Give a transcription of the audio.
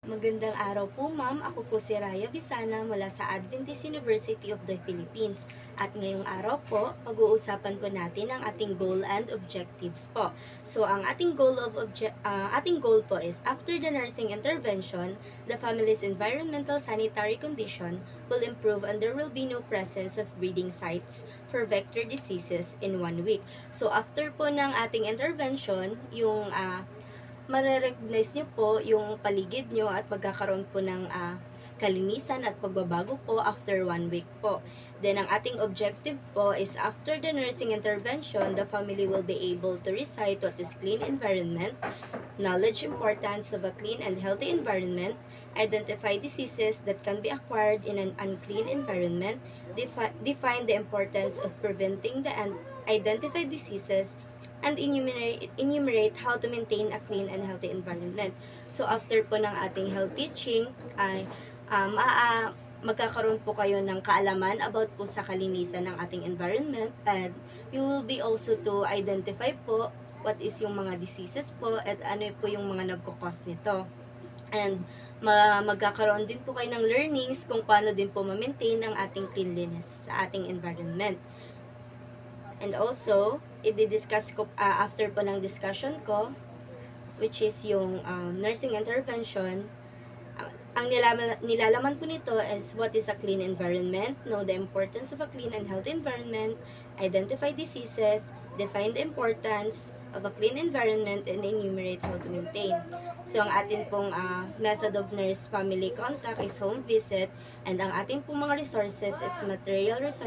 Magandang araw po ma'am, ako po si Raya Visana mula sa Adventist University of the Philippines. At ngayong araw po, pag-uusapan po natin ang ating goal and objectives po. So ang ating goal po is after the nursing intervention, the family's environmental sanitary condition will improve and there will be no presence of breeding sites for vector diseases in 1 week. So after po ng ating intervention, yung mare-recognize nyo po yung paligid nyo at magkakaroon po ng kalinisan at pagbabago po after 1 week po. Then, ang ating objective po is after the nursing intervention, the family will be able to recite what is clean environment, knowledge importance of a clean and healthy environment, identify diseases that can be acquired in an unclean environment, define the importance of preventing the identified diseases, and enumerate how to maintain a clean and healthy environment. So, after po ng ating health teaching, ay magkakaroon po kayo ng kaalaman about po sa kalinisan ng ating environment, and you will be also to identify po what is yung mga diseases po at ano po yung mga nagkukos nito. And magkakaroon din po kayo ng learnings kung paano din po ma-maintain ang ating cleanliness sa ating environment. And also, i-discuss ko after po ng discussion ko, which is yung nursing intervention. Ang nilalaman po nito is what is a clean environment, know the importance of a clean and healthy environment, identify diseases, define the importance of a clean environment, and enumerate how to maintain. So, ang atin pong method of nurse-family contact is home visit, and ang ating pong mga resources is material resources,